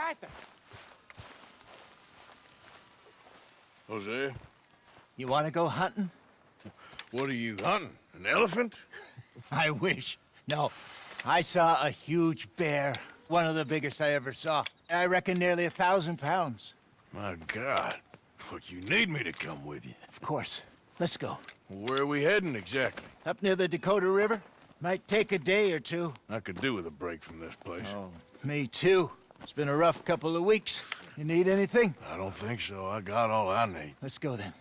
Arthur! Hosea, You want to go hunting? what are you hunting? An elephant? I wish. No, I saw a huge bear. One of the biggest I ever saw. I reckon nearly 1,000 pounds. My God. But you need me to come with you. Of course. Let's go. Where are we heading exactly? Up near the Dakota River. Might take a day or two. I could do with a break from this place. Oh, me too. It's been a rough couple of weeks. You need anything? I don't think so. I got all I need. Let's go then.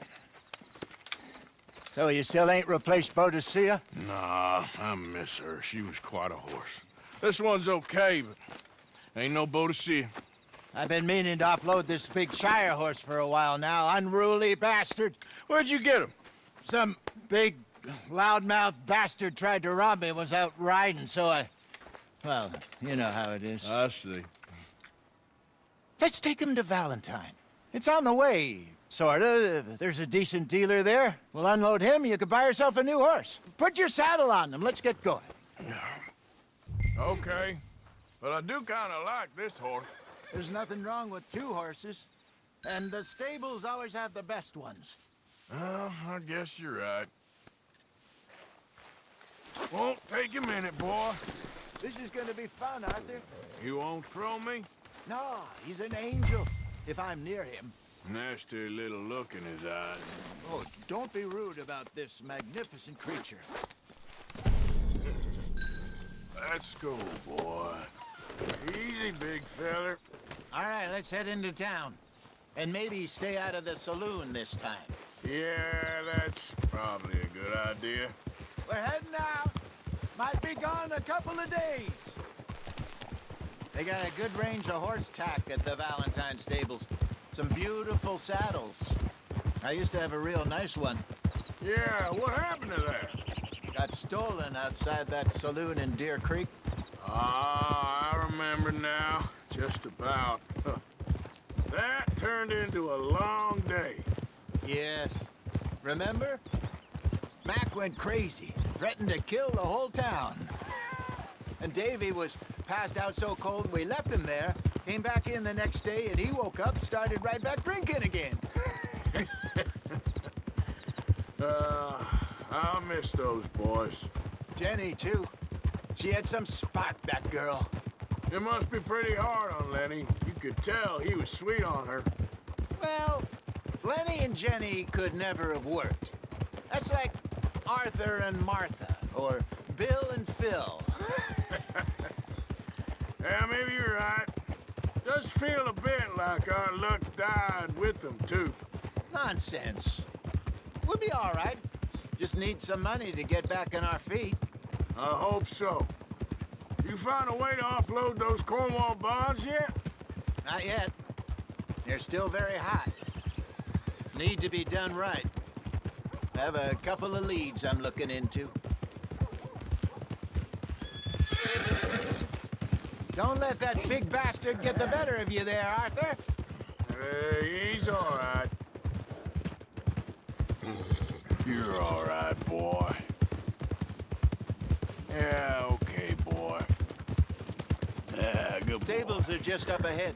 So you still ain't replaced Hosea? Nah, I miss her. She was quite a horse. This one's okay, but ain't no boat to see. I've been meaning to offload this big Shire horse for a while now. Unruly bastard. Where'd you get him? Some big, loudmouth bastard tried to rob me and was out riding, so I... Well, you know how it is. I see. Let's take him to Valentine. It's on the way, sorta. There's a decent dealer there. We'll unload him, you could buy yourself a new horse. Put your saddle on him, let's get going. Okay. But I do kind of like this horse. There's nothing wrong with two horses. And the stables always have the best ones. Well, I guess you're right. Won't take a minute, boy. This is gonna be fun, Arthur. You won't throw me? No, he's an angel, if I'm near him. Nasty little look in his eyes. Oh, don't be rude about this magnificent creature. Let's go, boy. Easy, big feller. All right, let's head into town. And maybe stay out of the saloon this time. Yeah, that's probably a good idea. We're heading out. Might be gone a couple of days. They got a good range of horse tack at the Valentine stables. Some beautiful saddles. I used to have a real nice one. Yeah, what happened to that? Got stolen outside that saloon in Deer Creek. Ah, I remember now. Just about. That turned into a long day. Yes. Remember? Mac went crazy, threatened to kill the whole town. And Davy was passed out so cold we left him there, came back in the next day, and he woke up and started right back drinking again. I'll miss those boys. Jenny, too. She had some spot, that girl. It must be pretty hard on Lenny. You could tell he was sweet on her. Well, Lenny and Jenny could never have worked. That's like Arthur and Martha, or Bill and Phil. Yeah, maybe you're right. Does feel a bit like our luck died with them, too. Nonsense. We'll be all right. Just need some money to get back on our feet. I hope so. You find a way to offload those Cornwall bonds yet? Not yet. They're still very hot. Need to be done right. I have a couple of leads I'm looking into. Don't let that big bastard get the better of you there, Arthur. Hey, he's all right. You're all right, boy. Yeah, okay, boy. Yeah, good Stables boy. are just up ahead.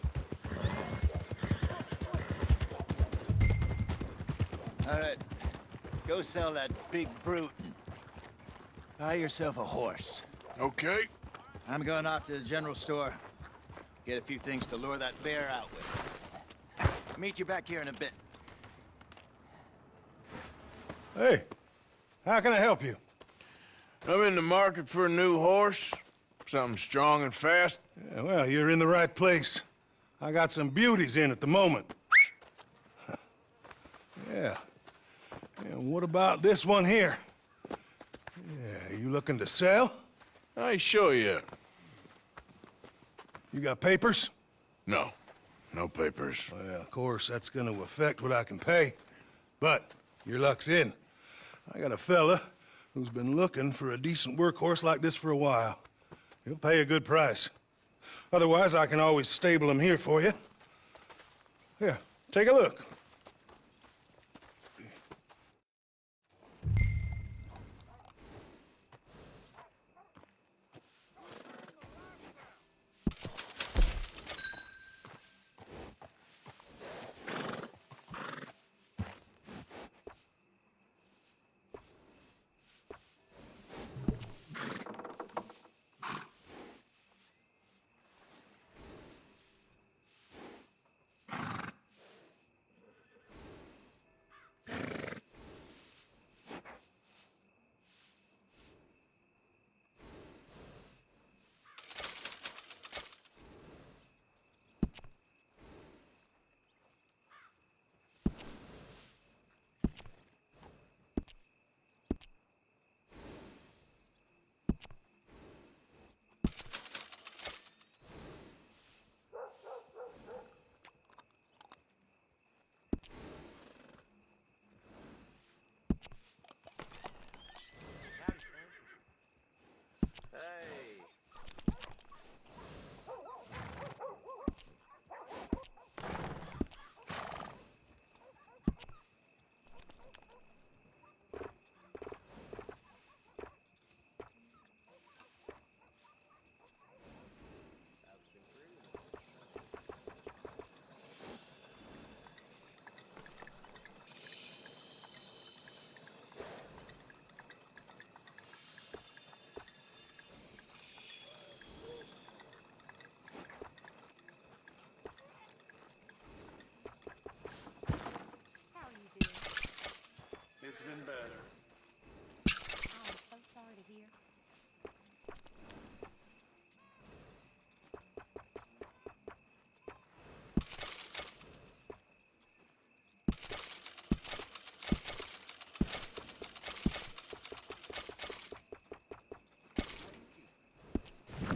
All right, go sell that big brute and buy yourself a horse. Okay. I'm going off to the general store. Get a few things to lure that bear out with. Meet you back here in a bit. Hey, how can I help you? I'm in the market for a new horse. Something strong and fast. Yeah, well, you're in the right place. I got some beauties in at the moment. Yeah. And what about this one here? Yeah, you looking to sell? I show you. You got papers? No. No papers. Well, of course, that's gonna affect what I can pay. But your luck's in. I got a fella who's been looking for a decent workhorse like this for a while. He'll pay a good price. Otherwise, I can always stable him here for you. Here, take a look.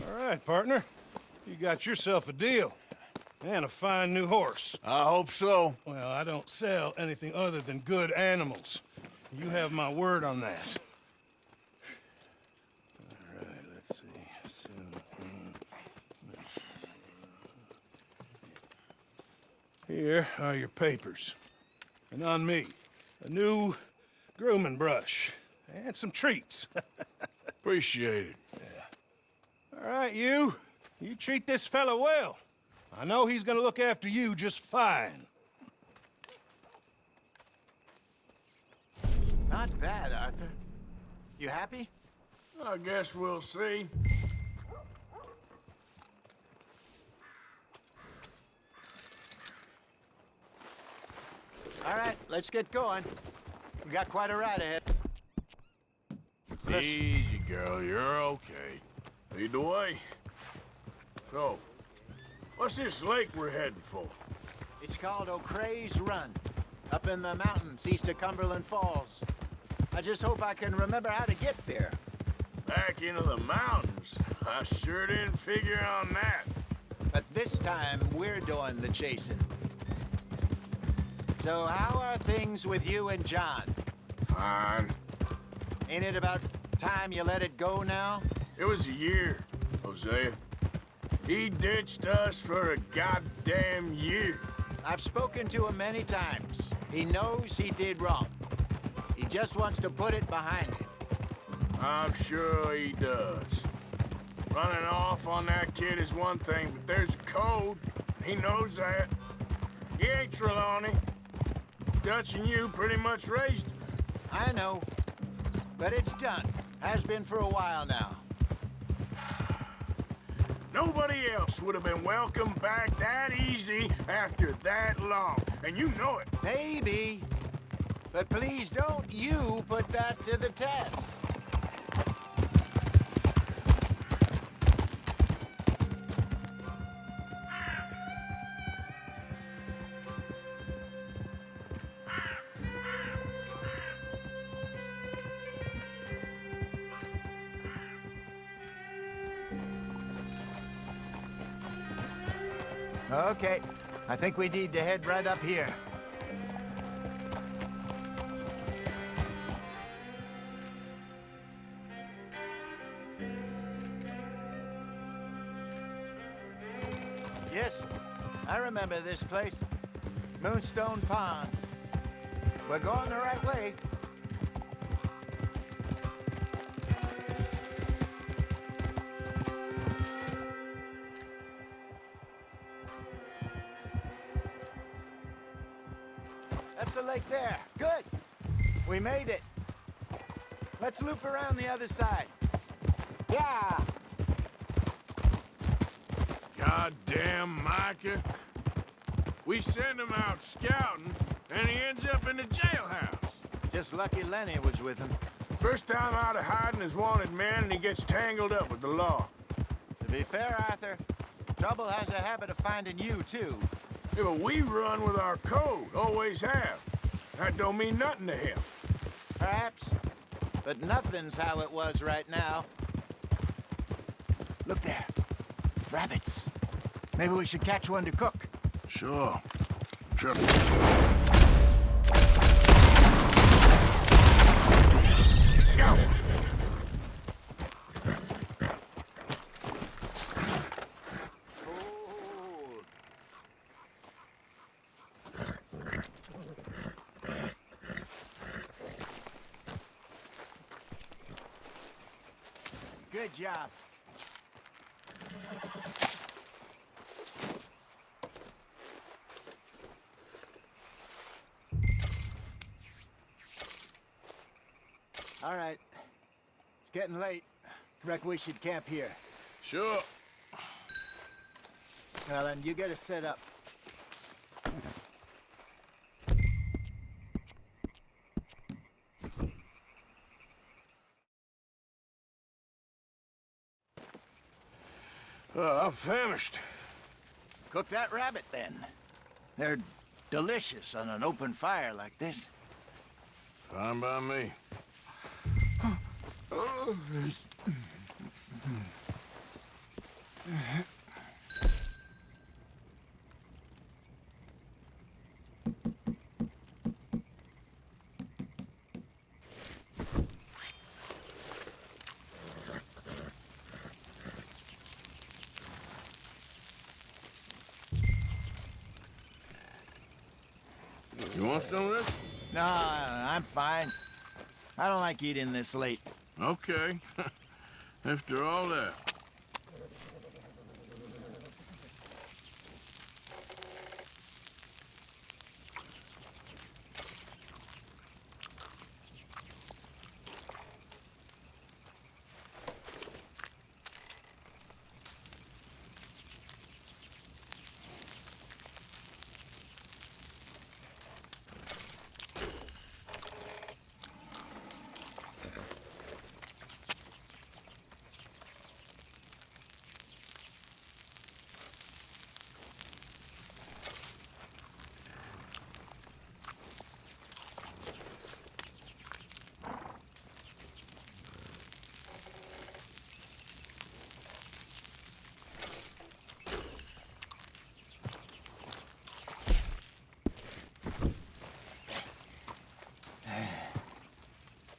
All right, partner. You got yourself a deal. And a fine new horse. I hope so. Well, I don't sell anything other than good animals. You have my word on that. All right, let's see. Here are your papers. And on me, a new grooming brush and some treats. Appreciate it. All right, you treat this fella well. I know he's gonna look after you just fine. Not bad, Arthur. You happy? I guess we'll see. All right, let's get going. We got quite a ride ahead. Easy, girl. You're okay. Lead the way. So, what's this lake we're heading for? It's called O'Creagh's Run, up in the mountains east of Cumberland Falls. I just hope I can remember how to get there. Back into the mountains? I sure didn't figure on that. But this time, we're doing the chasing. So how are things with you and John? Fine. Ain't it about time you let it go now? It was a year, Hosea. He ditched us for a goddamn year. I've spoken to him many times. He knows he did wrong. He just wants to put it behind him. I'm sure he does. Running off on that kid is one thing, but there's a code. He knows that. He ain't Trelawney. Dutch and you pretty much raised him. I know. But it's done. Has been for a while now. Nobody else would have been welcomed back that easy after that long. And you know it. Maybe. But please don't you put that to the test. Okay, I think we need to head right up here. Yes, I remember this place. Moonstone Pond. We're going the right way. That's the lake there. Good. We made it. Let's loop around the other side. Yeah. Goddamn Micah. We send him out scouting, and he ends up in the jailhouse. Just lucky Lenny was with him. First time out of hiding as wanted man, and he gets tangled up with the law. To be fair, Arthur, trouble has a habit of finding you, too. Yeah, but we run with our code, always have. That don't mean nothing to him. Perhaps, but nothing's how it was right now. Look there. Rabbits. Maybe we should catch one to cook. Sure. Sure. Go! Good job. All right. It's getting late. Reckon we should camp here. Sure. Well, then you get us set up. I'm famished. Cook that rabbit, then. They're delicious on an open fire like this. Fine by me. You want some of this? No, I'm fine. I don't like eating this late. Okay. After all that.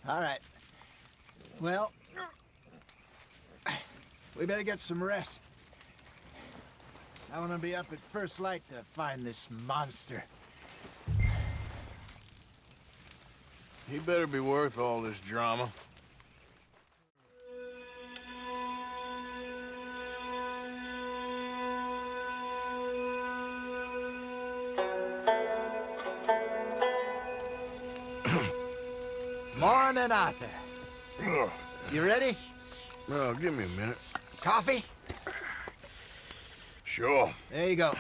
All right. Well, we better get some rest. I want to be up at first light to find this monster. He better be worth all this drama. Morning, Arthur. Ugh. You ready? Well, give me a minute. Coffee? Sure. There you go.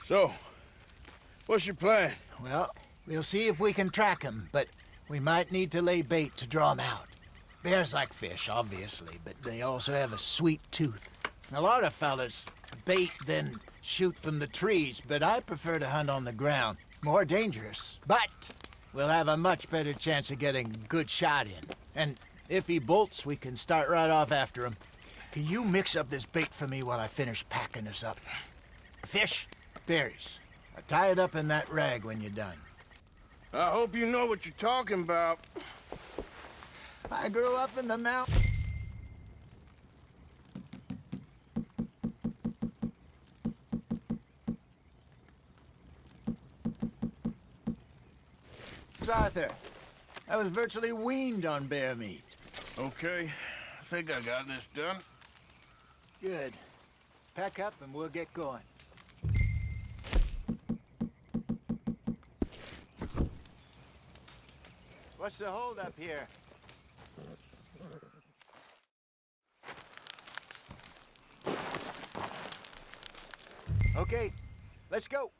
So, what's your plan? Well, we'll see if we can track him, but we might need to lay bait to draw him out. Bears like fish, obviously, but they also have a sweet tooth. A lot of fellas bait, then shoot from the trees, but I prefer to hunt on the ground. More dangerous, but we'll have a much better chance of getting a good shot in. And if he bolts, we can start right off after him. Can you mix up this bait for me while I finish packing this up? Fish, berries. I'll tie it up in that rag when you're done. I hope you know what you're talking about. I grew up in the mountains. Arthur, I was virtually weaned on bear meat. Okay, I think I got this done. Good. Pack up and we'll get going. What's the holdup here? Okay, let's go.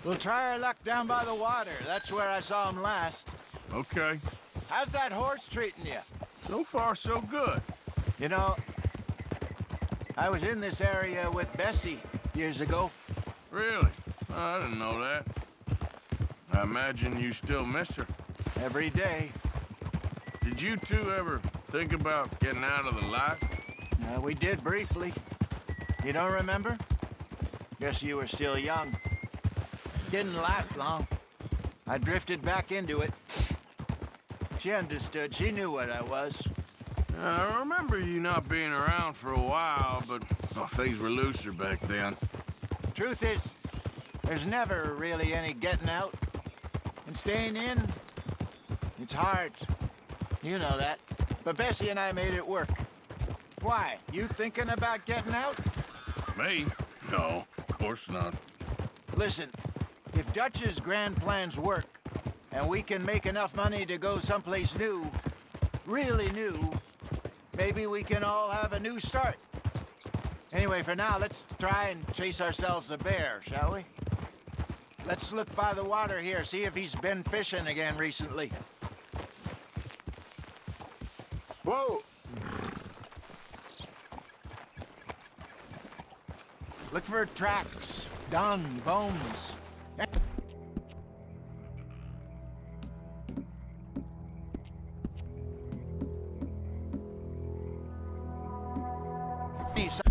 We'll try our luck down by the water. That's where I saw him last. Okay. How's that horse treating you? So far, so good. You know, I was in this area with Bessie years ago. Really? Oh, I didn't know that. I imagine you still miss her. Every day. Did you two ever think about getting out of the life? We did briefly. You don't remember? Guess you were still young. Didn't last long. I drifted back into it. She understood. She knew what I was. I remember you not being around for a while, but things were looser back then. Truth is, there's never really any getting out. And staying in, it's hard. You know that. But Bessie and I made it work. Why? You thinking about getting out? Me? No, of course not. Listen, if Dutch's grand plans work, and we can make enough money to go someplace new, really new, maybe we can all have a new start. Anyway, for now, let's try and chase ourselves a bear, shall we? Let's look by the water here, see if he's been fishing again recently. Whoa! Look for tracks, dung, bones. me, son.